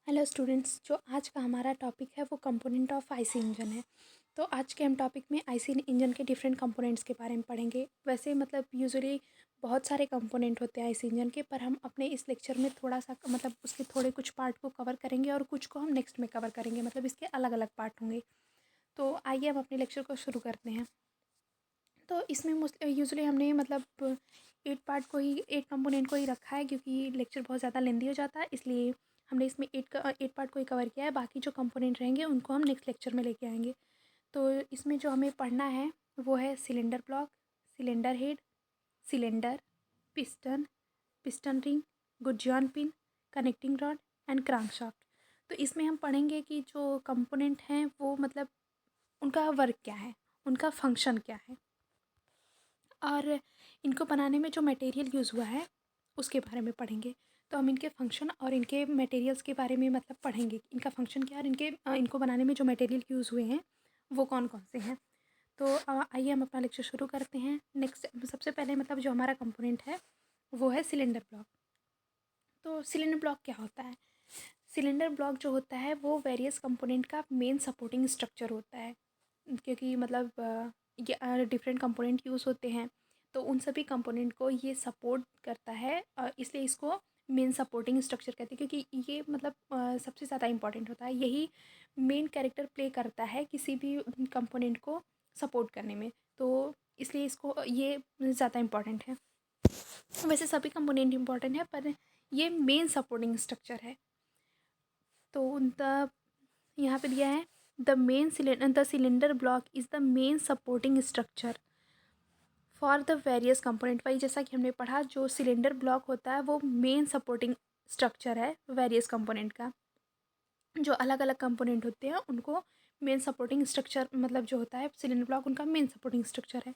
Hello students, जो आज का हमारा टॉपिक है वो कंपोनेंट ऑफ आईसी इंजन है। तो आज के हम टॉपिक में आईसी इंजन के डिफरेंट कंपोनेंट्स के बारे में पढ़ेंगे। वैसे मतलब यूजुअली बहुत सारे कंपोनेंट होते हैं आईसी इंजन के, पर हम अपने इस लेक्चर में थोड़ा सा मतलब उसके थोड़े कुछ पार्ट को कवर करेंगे और कुछ को हम नेक्स्ट में कवर करेंगे, मतलब इसके अलग अलग पार्ट होंगे। तो आइए हम अपने लेक्चर को शुरू करते हैं। तो इसमें यूजुअली हमने मतलब एट कंपोनेंट को ही रखा है, क्योंकि लेक्चर बहुत ज़्यादा लेंदी हो जाता है, इसलिए हमने इसमें एट पार्ट को ही कवर किया है। बाकी जो कंपोनेंट रहेंगे उनको हम नेक्स्ट लेक्चर में लेके आएंगे। तो इसमें जो हमें पढ़ना है वो है cylinder block, cylinder head, cylinder, piston, piston ring, gudgeon pin, connecting rod and crankshaft. तो इसमें हम पढ़ेंगे कि जो कंपोनेंट हैं वो मतलब उनका वर्क क्या है, उनका फंक्शन क्या है, और इनको बनाने में जो मटेरियल यूज़ हुआ है उसके बारे में पढ़ेंगे। तो हम इनके फंक्शन और इनके मटेरियल्स के बारे में मतलब पढ़ेंगे, इनका फंक्शन क्या है और इनको बनाने में जो मटेरियल यूज़ हुए हैं वो कौन कौन से हैं। तो आइए हम अपना लेक्चर शुरू करते हैं। नेक्स्ट सबसे पहले मतलब जो हमारा कंपोनेंट है वो है सिलेंडर ब्लॉक। तो सिलेंडर ब्लॉक क्या होता है? सिलेंडर ब्लॉक जो होता है वो वेरियस कंपोनेंट का मेन सपोर्टिंग स्ट्रक्चर होता है, क्योंकि मतलब ये डिफरेंट कंपोनेंट यूज़ होते हैं, तो उन सभी कंपोनेंट को ये सपोर्ट करता है, इसलिए इसको मेन सपोर्टिंग स्ट्रक्चर कहते हैं, क्योंकि ये मतलब सबसे ज़्यादा इंपॉर्टेंट होता है। यही मेन कैरेक्टर प्ले करता है किसी भी कंपोनेंट को सपोर्ट करने में, तो इसलिए इसको ये ज़्यादा इम्पॉर्टेंट है। वैसे सभी कंपोनेंट इम्पॉर्टेंट है, पर ये मेन सपोर्टिंग स्ट्रक्चर है। तो द यहाँ पे दिया है the cylinder block is the main supporting structure for the various component. वही जैसा कि हमने पढ़ा, जो सिलेंडर ब्लॉक होता है वो मेन सपोर्टिंग स्ट्रक्चर है वेरियस कंपोनेंट का। जो अलग अलग कंपोनेंट होते हैं उनको मेन सपोर्टिंग स्ट्रक्चर मतलब जो होता है सिलेंडर ब्लॉक, उनका मेन सपोर्टिंग स्ट्रक्चर है।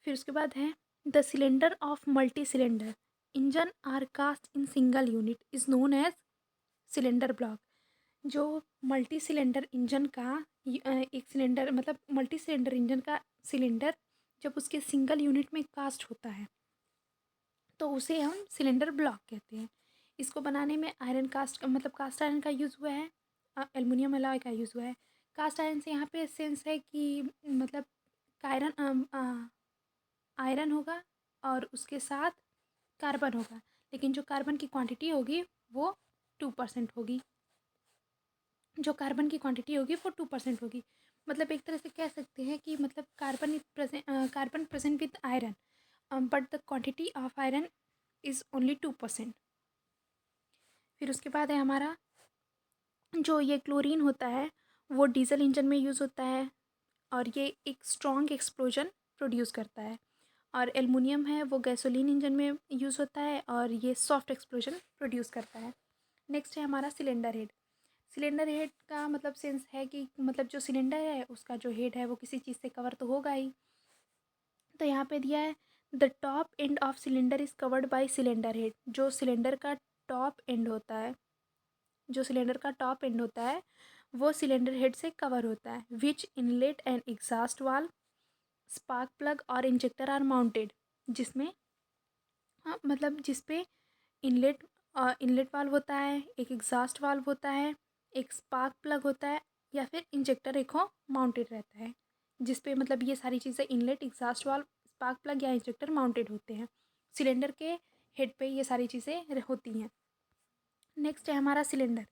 फिर उसके बाद है the cylinder of multi cylinder engine are cast in single unit is known as cylinder block. जो मल्टी सिलेंडर इंजन का एक सिलेंडर मतलब मल्टी सिलेंडर इंजन का सिलेंडर जब उसके सिंगल यूनिट में कास्ट होता है तो उसे हम सिलेंडर ब्लॉक कहते हैं। इसको बनाने में आयरन कास्ट मतलब कास्ट आयरन का यूज़ हुआ है, एल्युमिनियम अलॉय का यूज़ हुआ है। कास्ट आयरन से यहाँ पे सेंस है कि मतलब आयरन आयरन होगा और उसके साथ कार्बन होगा, लेकिन जो कार्बन की क्वांटिटी होगी वो 2% होगी। जो कार्बन की क्वांटिटी होगी वो 2% होगी। मतलब एक तरह से कह सकते हैं कि मतलब carbon present with iron, but the quantity of iron is only 2%। फिर उसके बाद है हमारा जो ये क्लोरीन होता है वो डीजल इंजन में यूज़ होता है और ये एक स्ट्रॉन्ग एक्सप्लोजन प्रोड्यूस करता है। और एल्युमिनियम है वो गैसोलीन इंजन में यूज़ होता है और ये सॉफ्ट एक्सप्लोजन प्रोड्यूस करता है। नेक्स्ट है हमारा सिलेंडर हेड। सिलेंडर हेड का मतलब सेंस है कि मतलब जो सिलेंडर है उसका जो हेड है वो किसी चीज़ से कवर तो होगा ही। तो यहाँ पे दिया है the top end of cylinder is covered by cylinder head. जो सिलेंडर का टॉप एंड होता है, जो सिलेंडर का टॉप एंड होता है वो सिलेंडर हेड से कवर होता है। Which inlet and exhaust valve, spark plug और इंजेक्टर आर माउंटेड। जिसमें हाँ मतलब जिस पे इनलेट इनलेट वाल्व होता है, एक एग्जॉस्ट वाल्व होता है, एक स्पार्क प्लग होता है, या फिर इंजेक्टर एक हो माउंटेड रहता है, जिस पे मतलब ये सारी चीज़ें inlet, exhaust valve, spark plug या इंजेक्टर माउंटेड होते हैं। सिलेंडर के हेड पे ये सारी चीज़ें होती हैं। नेक्स्ट है हमारा सिलेंडर।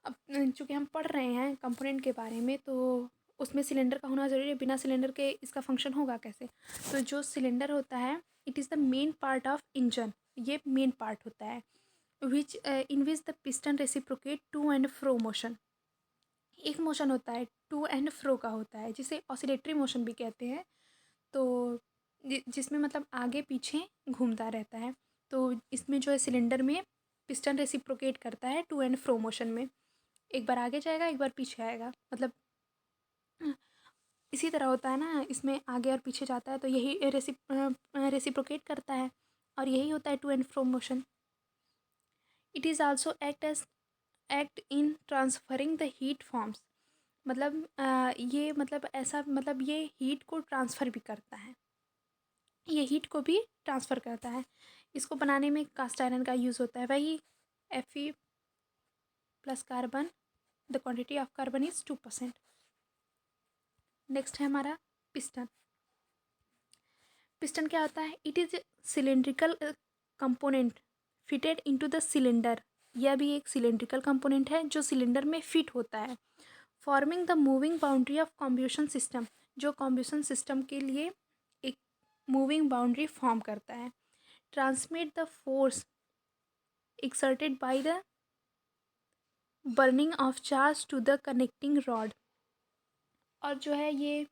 अब चूँकि हम पढ़ रहे हैं कंपोनेंट के बारे में, तो उसमें सिलेंडर का होना ज़रूरी है, बिना सिलेंडर के इसका फंक्शन होगा कैसे? तो जो सिलेंडर होता है it is the main part of engine. ये मेन पार्ट होता है which in which the piston reciprocate to and fro motion. एक मोशन होता है टू एंड फ्रो का होता है, जिसे ऑसिलेटरी मोशन भी कहते हैं। तो जिसमें मतलब आगे पीछे घूमता रहता है। तो इसमें जो है सिलेंडर में पिस्टन रेसिप्रोकेट करता है टू एंड फ्रो मोशन में, एक बार आगे जाएगा एक बार पीछे आएगा, मतलब इसी तरह होता है ना, इसमें आगे और पीछे जाता है तो यही रेसिप्रोकेट करता है और यही होता है to and fro motion. It is also act in transferring the heat forms. मतलब ये मतलब ऐसा मतलब ये हीट को ट्रांसफ़र भी करता है, ये हीट को भी ट्रांसफ़र करता है। इसको बनाने में कास्ट आयरन का यूज़ होता है, वही Fe plus carbon, the quantity of carbon is 2%। Next है हमारा पिस्टन। पिस्टन क्या होता है? It is cylindrical component fitted into the cylinder. यह भी एक सिलेंड्रिकल कंपोनेंट है जो सिलेंडर में फिट होता है। Forming the moving boundary of combustion system, जो कॉम्ब्यूशन सिस्टम के लिए एक मूविंग बाउंड्री फॉर्म करता है। Transmit the force exerted by the burning of charge to the connecting rod. और जो है ये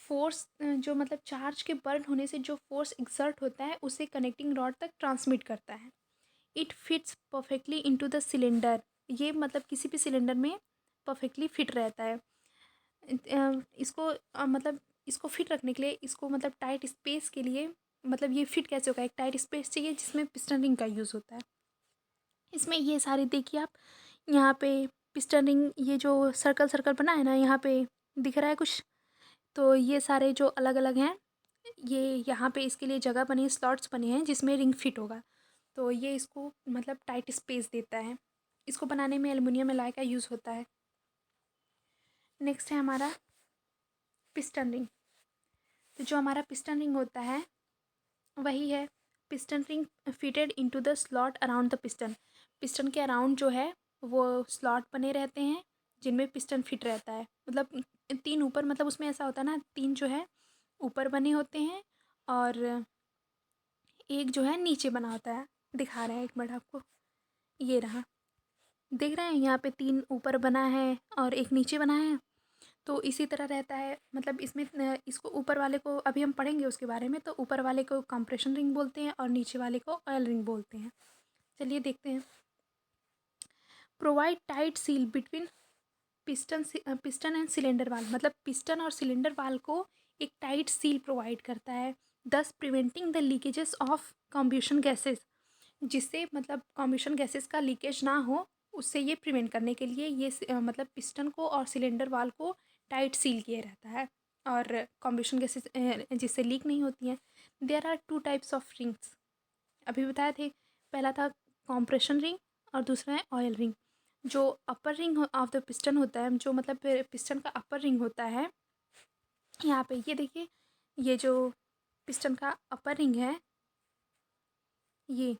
फोर्स जो मतलब चार्ज के बर्न होने से जो फोर्स एक्सर्ट होता है उसे कनेक्टिंग रॉड तक ट्रांसमिट करता है। It fits perfectly into the cylinder, ये मतलब किसी भी सिलेंडर में परफेक्टली फिट रहता है। इसको मतलब इसको फिट रखने के लिए, इसको मतलब टाइट स्पेस के लिए, मतलब ये फिट कैसे होगा? एक टाइट स्पेस चाहिए जिसमें पिस्टन रिंग का यूज़ होता है। इसमें ये सारे देखिए आप, यहाँ पे पिस्टन रिंग, ये जो सर्कल सर्कल बना है ना, यहाँ पे दिख रहा है कुछ, तो ये सारे जो अलग अलग हैं, ये यहाँ पे इसके लिए जगह बनी है, स्लॉट्स बने हैं जिसमें रिंग फिट होगा। तो ये इसको मतलब टाइट स्पेस देता है। इसको बनाने में एल्युमिनियम एलॉय का यूज़ होता है। नेक्स्ट है हमारा पिस्टन रिंग। तो जो हमारा पिस्टन रिंग होता है वही है piston ring fitted into the slot around the piston. Piston के अराउंड जो है वो स्लॉट बने रहते हैं जिनमें पिस्टन फिट रहता है। मतलब 3 ऊपर, मतलब उसमें ऐसा होता है ना, 3 जो है ऊपर बने होते हैं और एक जो है नीचे बना होता है। दिखा रहे हैं एक मिनट आपको, ये रहा, देख रहे हैं यहाँ पे 3 ऊपर बना है और एक नीचे बना है। तो इसी तरह रहता है, मतलब इसमें इसको ऊपर वाले को अभी हम पढ़ेंगे उसके बारे में। तो ऊपर वाले को कंप्रेशन रिंग बोलते हैं और नीचे वाले को ऑयल रिंग बोलते हैं। चलिए देखते हैं। Provide tight seal between piston and cylinder वाल, मतलब पिस्टन और सिलेंडर वाल को एक टाइट सील प्रोवाइड करता है। Thus preventing the leakages of combustion gases, जिससे मतलब कॉम्ब्यूशन गैसेस का लीकेज ना हो, उससे ये प्रिवेंट करने के लिए ये मतलब पिस्टन को और सिलेंडर वाल को टाइट सील किया रहता है और कॉम्ब्यूशन गैसेस जिससे लीक नहीं होती हैं। There are 2 types of rings, अभी बताए थे। पहला था कॉम्प्रेशन रिंग और दूसरा है ऑयल रिंग। जो अपर रिंग ऑफ द पिस्टन होता है, जो मतलब पिस्टन का अपर रिंग होता है, यहाँ पे ये देखिए, ये जो पिस्टन का अपर रिंग है, ये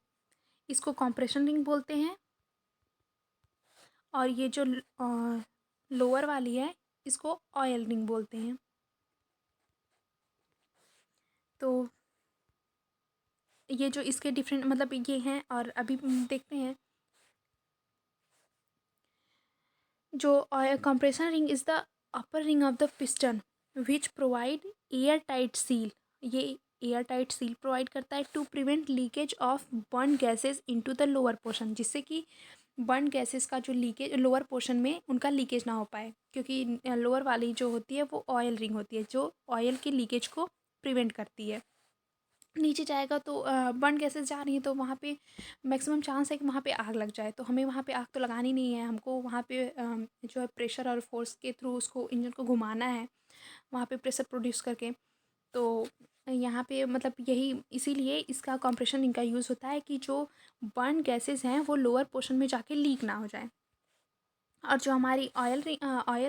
इसको कॉम्प्रेशन रिंग बोलते हैं। और ये जो लोअर वाली है इसको ऑयल रिंग बोलते हैं। तो ये जो इसके डिफरेंट मतलब ये हैं, और अभी देखते हैं। जो compression ring is the upper ring of the piston which provide air tight seal, ये एयर टाइट सील प्रोवाइड करता है to prevent leakage of burn gases into the lower portion, जिससे कि बर्न गैसेस का जो लीकेज लोअर पोर्शन में उनका leakage ना हो पाए, क्योंकि लोअर वाली जो होती है वो ऑयल रिंग होती है जो ऑयल के लीकेज को प्रिवेंट करती है। नीचे जाएगा तो बर्न गैसेस जा रही हैं तो वहाँ पे मैक्सिमम चांस है कि वहाँ पे आग लग जाए। तो हमें वहाँ पे आग तो लगानी नहीं है, हमको वहाँ पे जो है प्रेशर और फोर्स के थ्रू उसको इंजन को घुमाना है वहाँ पे प्रेशर प्रोड्यूस करके। तो यहाँ पे मतलब यही इसीलिए इसका कंप्रेशन रिंग का यूज़ होता है कि जो बर्न गैसेस हैं वो लोअर पोर्शन में जाके लीक ना हो जाए। और जो हमारी ऑयल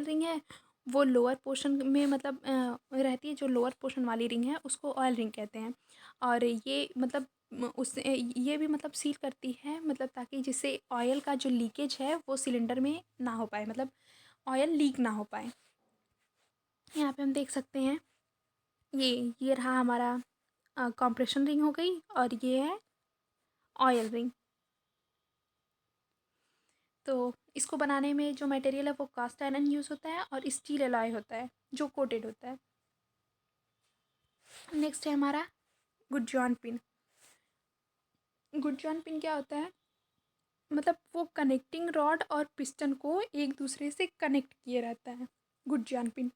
रिंग है वो लोअर पोर्शन में मतलब रहती है। जो लोअर पोर्शन वाली रिंग है उसको ऑयल रिंग कहते हैं। और ये मतलब उससे ये भी मतलब सील करती है, मतलब ताकि जिससे ऑयल का जो लीकेज है वो सिलेंडर में ना हो पाए, मतलब ऑयल लीक ना हो पाए। यहाँ पे हम देख सकते हैं, ये रहा हमारा कंप्रेशन रिंग हो गई और ये है ऑयल रिंग। तो इसको बनाने में जो मटेरियल है वो कास्ट आयरन यूज़ होता है और स्टील एलॉय होता है जो कोटेड होता है। नेक्स्ट है हमारा good John pin. Good John pin क्या होता है? मतलब वो कनेक्टिंग रॉड और पिस्टन को एक दूसरे से कनेक्ट किए रहता है। गुड जॉन पिन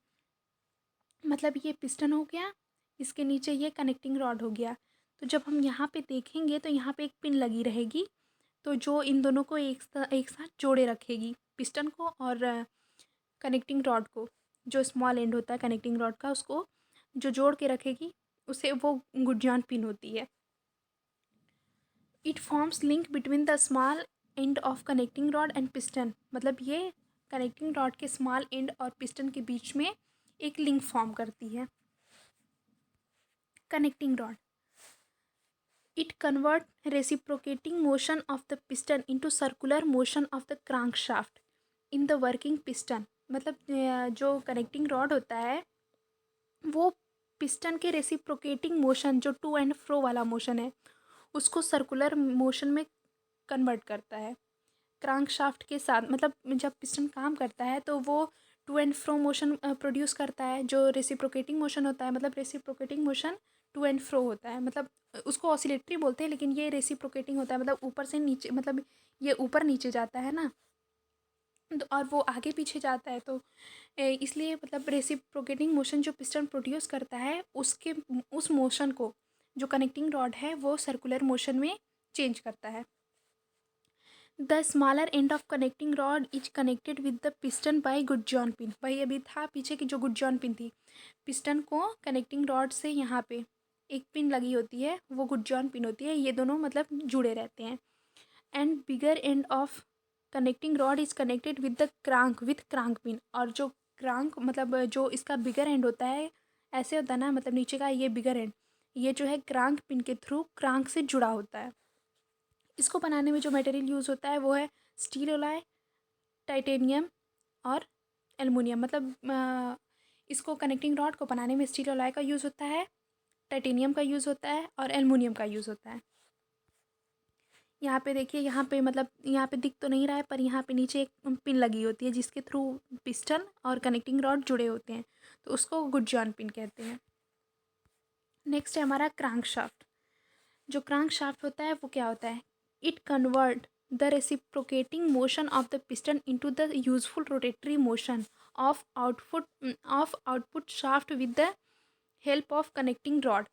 मतलब ये पिस्टन हो गया, इसके नीचे ये कनेक्टिंग रॉड हो गया। तो जब हम यहाँ पे देखेंगे तो यहाँ पे एक पिन लगी रहेगी, तो जो इन दोनों को एक साथ जोड़े रखेगी, पिस्टन को और कनेक्टिंग रॉड को। जो स्मॉल एंड होता है कनेक्टिंग रॉड का उसको जो जोड़ के रखेगी उसे वो गुड जॉन पिन होती है। It forms link between the small and of connecting rod and piston, मतलब ये कनेक्टिंग रॉड के स्मॉल एंड और पिस्टन के बीच में एक लिंक फॉर्म करती है। Connecting rod, it convert reciprocating motion of the piston into circular motion of the crankshaft in the working piston, मतलब जो कनेक्टिंग रॉड होता है वो पिस्टन के रेसिप्रोकेटिंग मोशन, जो टू एंड फ्रो वाला मोशन है, उसको सर्कुलर मोशन में कन्वर्ट करता है क्रैंकशाफ्ट के साथ। मतलब जब पिस्टन काम करता है तो वो to and fro motion produce करता है, जो रेसिप्रोकेटिंग मोशन होता है, मतलब reciprocating motion to and fro होता है, मतलब उसको ऑसिलेटरी बोलते हैं, लेकिन ये रेसिप्रोकेटिंग होता है, मतलब ऊपर से नीचे, मतलब ये ऊपर नीचे जाता है ना, तो और वो आगे पीछे जाता है, तो इसलिए मतलब रेसिप्रोकेटिंग मोशन जो पिस्टन प्रोड्यूस करता है उसके उस मोशन को जो कनेक्टिंग रॉड है वो सर्कुलर मोशन में चेंज करता है। The smaller end of connecting rod is connected with the piston by gudgeon pin. वही अभी था पीछे की जो गुड जॉन पिन थी, पिस्टन को कनेक्टिंग रॉड से यहाँ पे एक पिन लगी होती है, वो गुड जॉन पिन होती है, ये दोनों मतलब जुड़े रहते हैं। And bigger and of connecting rod is connected with the crank with crank pin, और जो क्रांक मतलब जो इसका बिगर एंड होता है, ऐसे होता है ना, मतलब नीचे का ये बिगर एंड, ये जो है क्रांक पिन के थ्रू क्रांक से जुड़ा होता है। इसको बनाने में जो मटेरियल यूज़ होता है वो है स्टील एलॉय, टाइटेनियम और एलुमिनियम। मतलब इसको कनेक्टिंग रॉड को बनाने में स्टील एलॉय का यूज़ होता है, टाइटेनियम का यूज़ होता है और एलुमिनियम का यूज़ होता है। यहाँ पे देखिए, यहाँ पे मतलब यहाँ पे दिख तो नहीं रहा है, पर यहाँ पे नीचे एक पिन लगी होती है जिसके थ्रू पिस्टन और कनेक्टिंग रॉड जुड़े होते हैं, तो उसको गुड जॉन पिन कहते हैं। नेक्स्ट है हमारा क्रैंकशाफ्ट। जो क्रैंकशाफ्ट होता है वो क्या होता है, it convert the reciprocating motion of the piston into the useful rotary motion of output shaft with the help of connecting rod.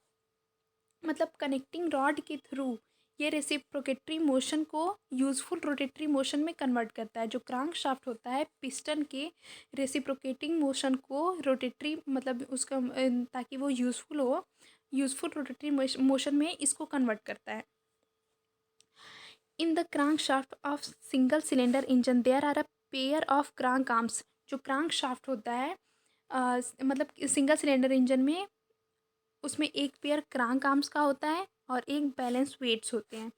मतलब कनेक्टिंग रॉड के थ्रू ये रेसिप्रोकेटरी मोशन को यूजफुल रोटेटरी मोशन में कन्वर्ट करता है। जो crank shaft होता है पिस्टन के रेसिप्रोकेटिंग मोशन को रोटेटरी, मतलब उसका ताकि वो यूजफुल हो, यूजफुल रोटेटरी मोशन में इसको कन्वर्ट करता है। In the crank shaft of single cylinder engine there are a pair of crank arms. जो क्रैंक शाफ्ट होता है मतलब सिंगल सिलेंडर इंजन में उसमें एक पेयर क्रैंक आर्म्स का होता है और एक बैलेंस वेट्स होते हैं।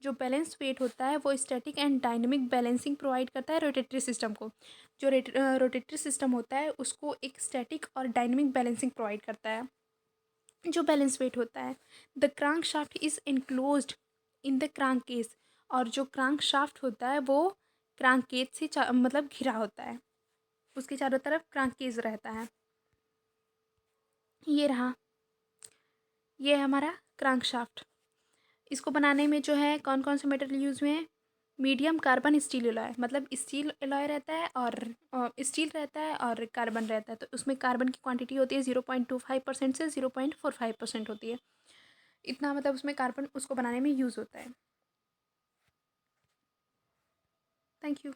जो बैलेंस वेट होता है वो static and dynamic balancing provide करता है रोटेटरी सिस्टम को। जो रोटेटरी सिस्टम होता है उसको एक स्टैटिक और डायनेमिक बैलेंसिंग प्रोवाइड करता है। जो बैलेंस वेट होता है, the crank shaft is enclosed in the crank case. और जो क्रैंक शाफ्ट होता है वो क्रैंक केस से मतलब घिरा होता है, उसके चारों तरफ क्रैंक केस रहता है। ये रहा, ये है हमारा क्रैंक शाफ्ट। इसको बनाने में जो है कौन कौन से मटेरियल यूज़ हुए हैं, मीडियम कार्बन स्टील एलॉय, मतलब स्टील एलॉय रहता है और स्टील रहता है और कार्बन रहता है, तो उसमें कार्बन की क्वांटिटी होती है 0.25% से 0.45% होती है, इतना मतलब उसमें कार्बन उसको बनाने में यूज़ होता है। Thank you.